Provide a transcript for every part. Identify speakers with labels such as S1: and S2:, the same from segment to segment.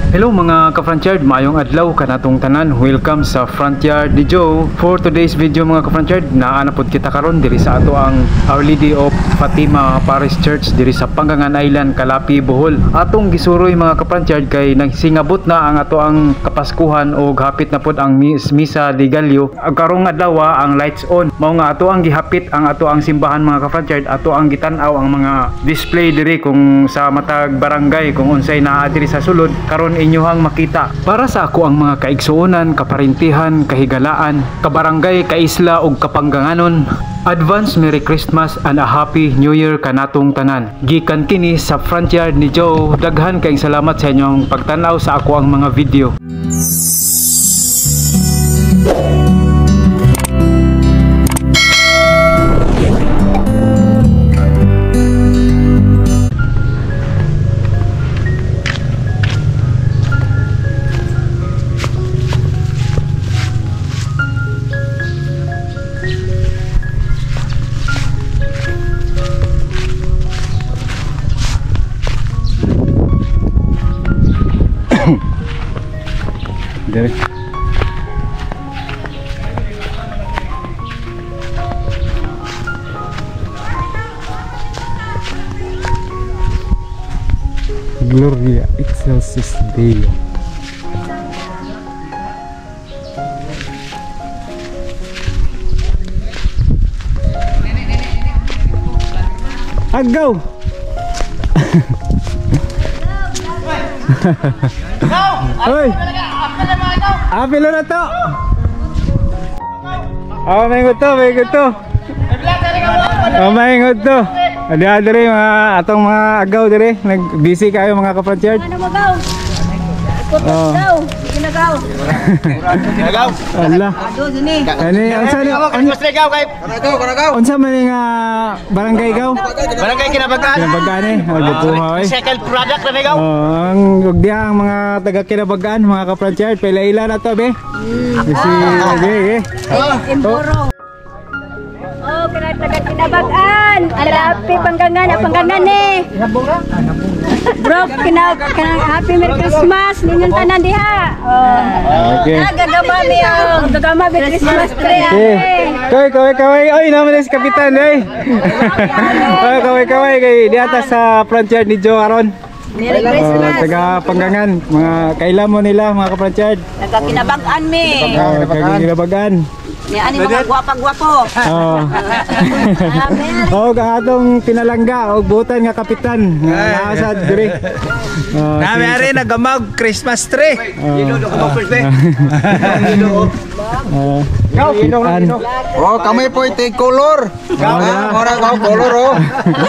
S1: Hello mga ka-Frontyard, maayong adlaw kanatong tanan. Welcome sa Frontyard ni Joe. For today's video mga ka-Frontyard, naanapod kita karon diri sa ato ang Our Lady of Fatima Parish Church diri sa Panggangan Island, Calapi, Bohol. Atong gisuroy mga ka-Frontyard kay nagsingabot na ang ato ang kapaskuhan o hapit na pod ang Misa de Gallo. Karong adlaw ang lights on. Mao nga ato ang gihapit ang ato ang simbahan mga ka-Frontyard. Ato ang gitan-aw ang mga display diri kung sa matag barangay kung unsay naa diri sa sulod karon inyohang makita. Para sa ako ang mga kaigsuonan, kaparintihan, kahigalaan, kabarangay, kaisla ug kapangganganon, advance Merry Christmas and a Happy New Year kanatong tanan. Gikan kini sa Frontyard ni Joe. Daghan kayong salamat sa inyong pagtanaw sa ako ang mga video. Dari. Gloria Excelsis Deo. Agaw. Hoy. Apilo na to. Oh, maingod to, maingod to. Oh, maingod to. Ada diri mga atong mga agaw diri. Nag-busy kayo mga ka-Frontyard.
S2: Ano magaw? Ikot agaw. Ginagaw.
S3: Ginagaw.
S1: Allah.
S2: Ado sini.
S1: Ani unsa ni? Unsa man nga barangay gaw?
S3: Barangay Kinabagan.
S1: Kinabagan eh. Buhay.
S3: Second product na gaw.
S1: Ang ugdiang mga taga Kinabagan, mga ka-Frontyard, pila-ila na to be. Si ge.
S2: Imporo. Oh, kana taga Kinabagan. Alapi Panggangan, Panggangan eh. Bro, happy Merry Christmas ninyong tanan diha. Oh.
S1: Okay.
S2: Gagama mi ang gagama Merry Christmas tree.
S1: Kaway. Oy, naman si kapitan eh. Kaway kay diata sa Frontyard ni Joe aron.
S2: Merry Christmas.
S1: Taga Panggangan, mga kaila mo nila mga ka-Frontyard.
S2: Taga Kinabagan mi.
S1: Taga Kinabagan.
S2: Ni ani mga gwapa-gwapo.
S1: Oh, atong pinalangga og butan nga kapitan. Naasa diri.
S3: Nami ari nagamag Christmas tree.
S4: Oh, kami po iti color. Ora ko color oh.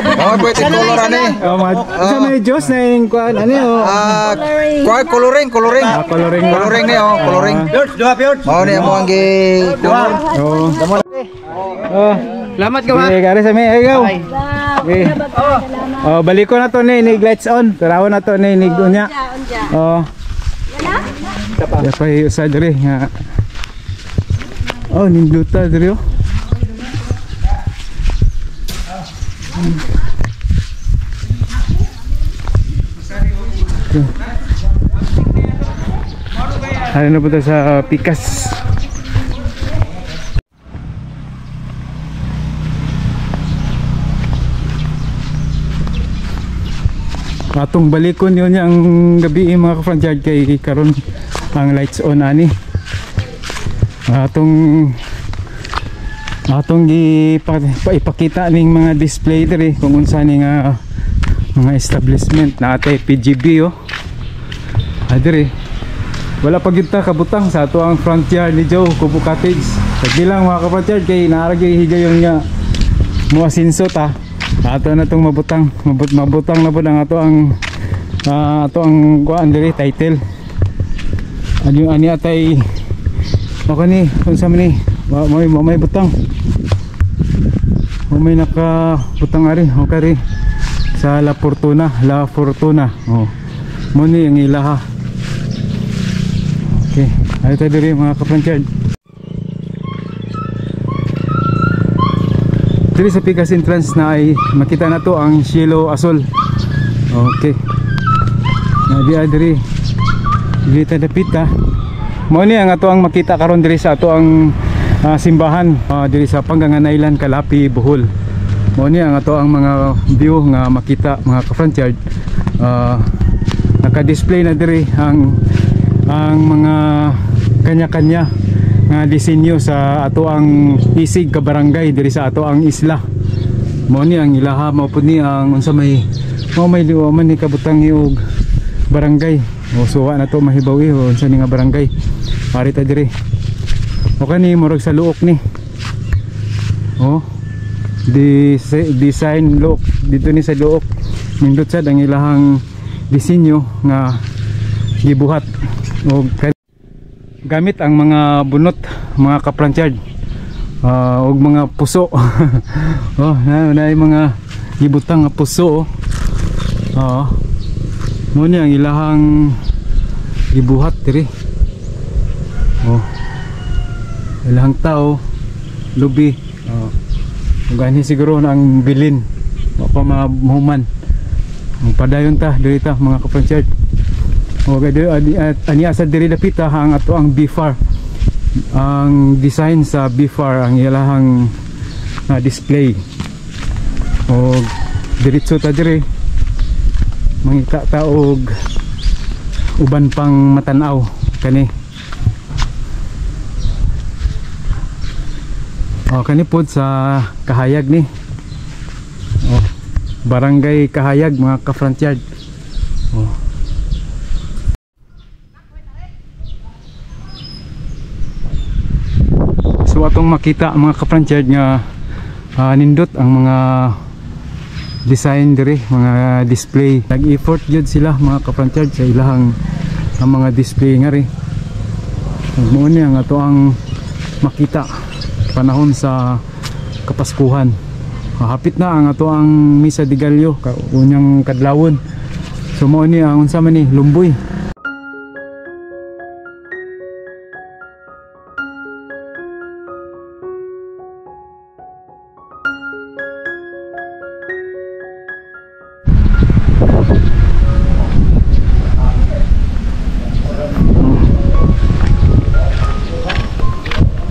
S4: Kami po iti color ani.
S1: Sa may Diyos na yung kuan ano
S4: Kuan coloring.
S1: coloring
S4: Coloring ni oh, coloring. Oh, ni mo ang gi.
S3: Salamat ka ba?
S1: Okay, kare sa may ayaw. Okay. Oh, balik ko na to ni lights on. Tarawan na to ni unya. Oh. Ya pa usa diri nga. Oh, ninduta diri oh. Ano na po sa Pikas. Atong balikon yun ang gabi mga ka-Frontyard kay karon ang lights on ani. Atong ipakita ning mga display diri kung unsa ni nga mga establishment na atay PGB oh. Diri wala pa gyud ta kabutang sa ato ang Frontyard ni Joe Kubo Cottage. Sagdi lang mga ka-Frontyard kay naaragay higayon nga muasinso ta. Ato na tong mabutang na po ang ato ang kuan diri title. Ani atay ako ni unsa man ni may butang. May naka butang ari okay sa La Fortuna. Oh. Mo ni ang ilaha. Okay, ay tayo diri mga ka-Frontyard. Diri sa Pikas entrance na ay makita na to ang Cielo Azul. Okay. Nadia diri Dili ta dapit ha. Mao ni ang ato ang makita karon diri sa ato ang simbahan diri sa Panggangan Island, Kalapi, Bohol. Mao ni ang ato ang mga view nga makita mga ka-frontyard. Naka-display na diri ang mga kanya-kanya nga disenyo sa ato ang isig ka barangay diri sa ato ang isla. Mao ni ang ilaha, mao pud ni ang unsa may liwa man ni kabutang og barangay. O suwa na to mahibaw unsa ni nga barangay. Pari ta diri. O kani murag sa luok ni. Oh. Design look dito ni sa luok. Nindot sad ang ilahang disenyo nga gibuhat o gamit ang mga bunot mga ka-frontyard og mga puso. Oh, na mga gibutang nga puso. Mo ni ang ilahang gibuhat diri. Oh. Ilahang tao lubi. Gani siguro na ang bilin wa pa mahuman. Ang padayon ta diri ta mga ka-frontyard. O ani asa diri dapita ang ato ang BFAR. Ang design sa BFAR ang ilahang display. O diretso ta diri mangita ta og uban pang matanaw kani. O kani pod sa Kahayag ni. O barangay Kahayag mga ka-frontyard. O so atong makita mga ka-frontyard nga nindot ang mga design diri, mga display. Nag-effort jud sila mga ka-frontyard sa ilahang mga display nga ri. Mo ni ang ato ang makita panahon sa Kapaskuhan. Hapit na ang ato ang Misa de Gallo unyang kadlawon. So mo ni ang unsa man ni Lumboy.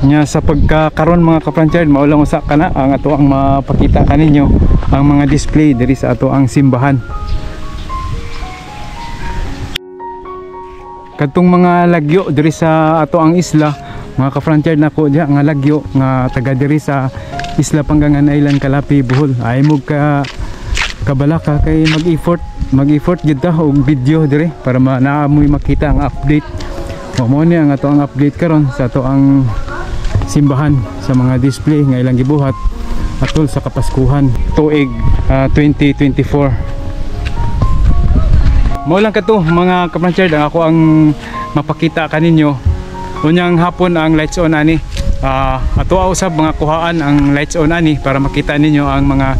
S1: Nya sa pagkakaron mga ka-frontyard maulang usa kana ang ato ang mapakita kaninyo ang mga display diri sa ato ang simbahan. Kadtong mga lagyo diri sa ato ang isla mga ka-frontyard nako diha nga lagyo nga taga diri sa Isla Panggangan Island, Kalapi, Bohol. Ay mo ka kabalaka kay mag-effort gid ta og video diri para naamoy makita ang update. Mo ni ang ato ang update karon sa ato ang simbahan sa mga display nga ilang gibuhat atol sa Kapaskuhan tuig 2024. Mao lang kato mga ka-frontyard ang ako ang mapakita kaninyo. Unyang hapon ang lights on ani. Ato usab mga kuhaan ang lights on ani para makita ninyo ang mga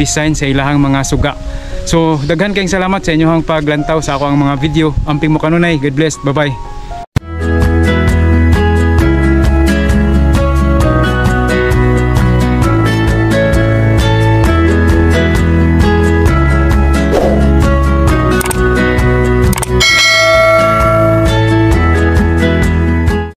S1: design sa ilahang mga suga. So daghan kayong salamat sa inyong paglantaw sa ako ang mga video. Amping mo kanunay. God bless. Bye bye.